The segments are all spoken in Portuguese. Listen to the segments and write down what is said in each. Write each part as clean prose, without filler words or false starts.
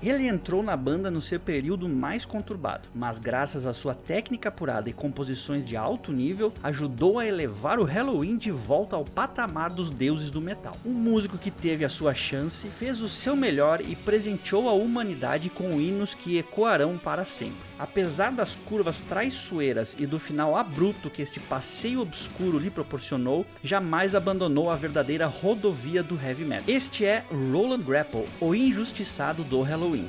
Ele entrou na banda no seu período mais conturbado, mas graças à sua técnica apurada e composições de alto nível, ajudou a elevar o Helloween de volta ao patamar dos deuses do metal. Um músico que teve a sua chance, fez o seu melhor e presenteou a humanidade com hinos que ecoarão para sempre. Apesar das curvas traiçoeiras e do final abrupto que este passeio obscuro lhe proporcionou, jamais abandonou a verdadeira rodovia do heavy metal. Este é Roland Grapple, o injustiçado do Helloween.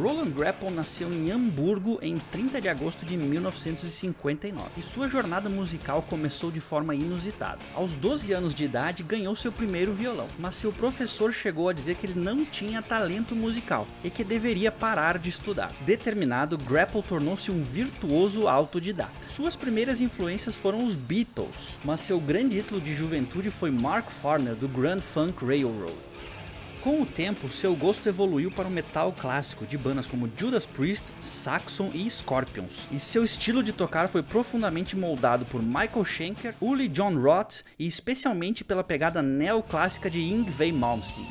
Roland Grapple nasceu em Hamburgo em 30 de agosto de 1959 e sua jornada musical começou de forma inusitada. Aos 12 anos de idade ganhou seu primeiro violão, mas seu professor chegou a dizer que ele não tinha talento musical e que deveria parar de estudar. Determinado, Grapple tornou-se um virtuoso autodidata. Suas primeiras influências foram os Beatles, mas seu grande ídolo de juventude foi Mark Farner do Grand Funk Railroad. Com o tempo, seu gosto evoluiu para o metal clássico de bandas como Judas Priest, Saxon e Scorpions, e seu estilo de tocar foi profundamente moldado por Michael Schenker, Uli Jon Roth e especialmente pela pegada neoclássica de Yngwie Malmsteen.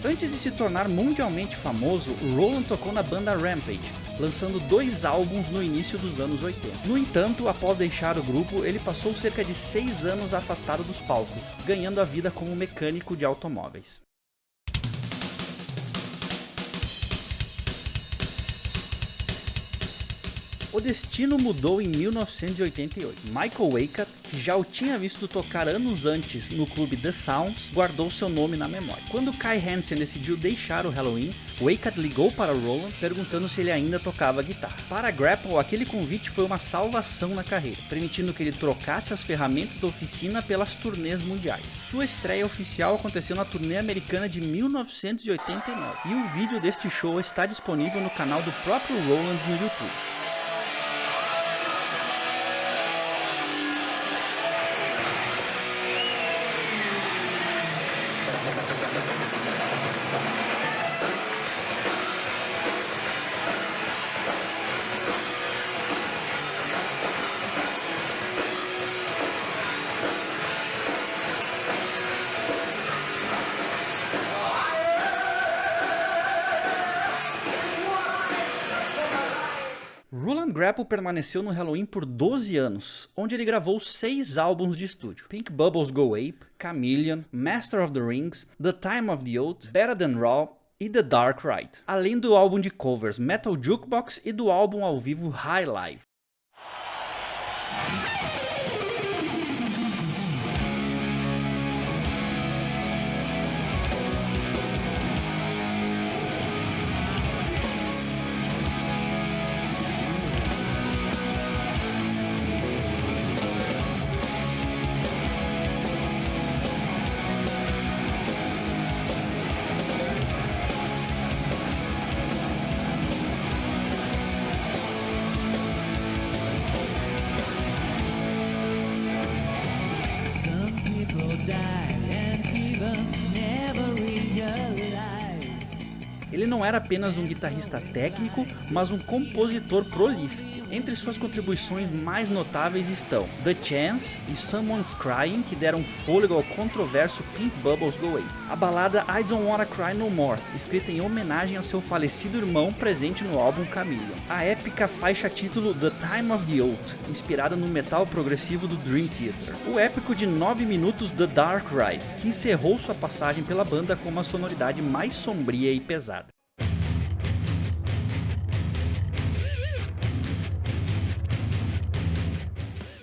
Antes de se tornar mundialmente famoso, Roland tocou na banda Rampage, lançando 2 álbuns no início dos anos 80. No entanto, após deixar o grupo, ele passou cerca de 6 anos afastado dos palcos, ganhando a vida como mecânico de automóveis. O destino mudou em 1988. Michael Weikat, que já o tinha visto tocar anos antes no clube The Sounds, guardou seu nome na memória. Quando Kai Hansen decidiu deixar o Helloween, Weikat ligou para Roland perguntando se ele ainda tocava guitarra. Para Grapple, aquele convite foi uma salvação na carreira, permitindo que ele trocasse as ferramentas da oficina pelas turnês mundiais. Sua estreia oficial aconteceu na turnê americana de 1989, e o vídeo deste show está disponível no canal do próprio Roland no YouTube. Roland Grapple permaneceu no Helloween por 12 anos, onde ele gravou 6 álbuns de estúdio: Pink Bubbles Go Ape, Chameleon, Master of the Rings, The Time of the Oath, Better Than Raw e The Dark Ride, além do álbum de covers Metal Jukebox e do álbum ao vivo High Live. Ele não era apenas um guitarrista técnico, mas um compositor prolífico. Entre suas contribuições mais notáveis estão The Chance e Someone's Crying, que deram fôlego ao controverso Pink Bubbles Go Away. A balada I Don't Wanna Cry No More, escrita em homenagem ao seu falecido irmão, presente no álbum Chameleon. A épica faixa título The Time of the Oath, inspirada no metal progressivo do Dream Theater. O épico de 9 minutos The Dark Ride, que encerrou sua passagem pela banda com uma sonoridade mais sombria e pesada.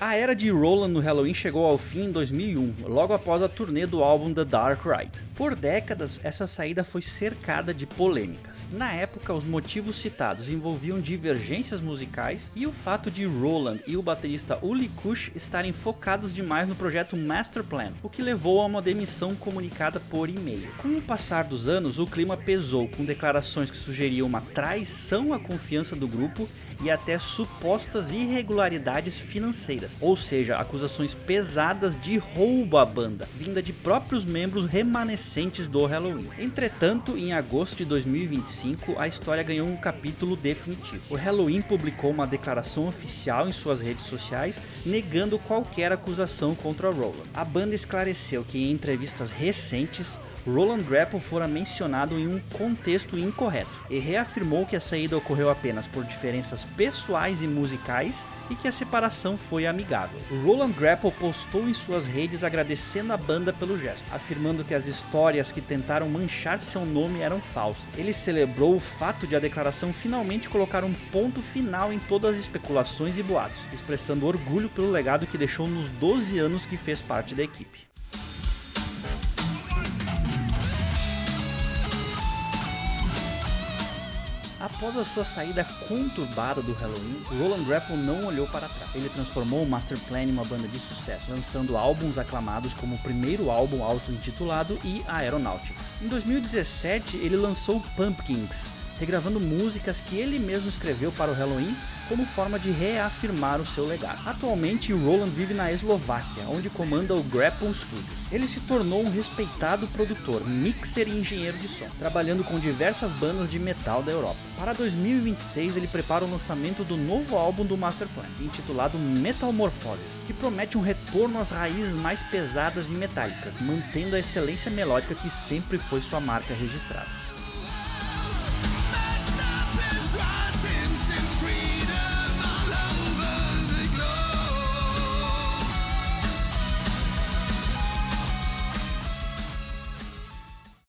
A era de Roland no Helloween chegou ao fim em 2001, logo após a turnê do álbum The Dark Ride. Por décadas, essa saída foi cercada de polêmicas. Na época, os motivos citados envolviam divergências musicais e o fato de Roland e o baterista Uli Kusch estarem focados demais no projeto Master Plan, o que levou a uma demissão comunicada por e-mail. Com o passar dos anos, o clima pesou, com declarações que sugeriam uma traição à confiança do grupo e até supostas irregularidades financeiras, ou seja, acusações pesadas de roubo à banda, vinda de próprios membros remanescentes do Helloween. Entretanto, em agosto de 2025, a história ganhou um capítulo definitivo. O Helloween publicou uma declaração oficial em suas redes sociais, negando qualquer acusação contra Roland. A banda esclareceu que em entrevistas recentes, Roland Grapple fora mencionado em um contexto incorreto e reafirmou que a saída ocorreu apenas por diferenças pessoais e musicais e que a separação foi amigável. Roland Grapple postou em suas redes agradecendo a banda pelo gesto, afirmando que as histórias que tentaram manchar seu nome eram falsas. Ele celebrou o fato de a declaração finalmente colocar um ponto final em todas as especulações e boatos, expressando orgulho pelo legado que deixou nos 12 anos que fez parte da equipe. Após a sua saída conturbada do Helloween, Roland Grapple não olhou para trás. Ele transformou o Master Plan em uma banda de sucesso, lançando álbuns aclamados como o primeiro álbum auto-intitulado e Aeronautics. Em 2017, ele lançou Pumpkins, regravando músicas que ele mesmo escreveu para o Helloween como forma de reafirmar o seu legado. Atualmente, Roland vive na Eslováquia, onde comanda o Grapple Studios. Ele se tornou um respeitado produtor, mixer e engenheiro de som, trabalhando com diversas bandas de metal da Europa. Para 2026, ele prepara o lançamento do novo álbum do Master Plan, intitulado Metamorphoses, que promete um retorno às raízes mais pesadas e metálicas, mantendo a excelência melódica que sempre foi sua marca registrada.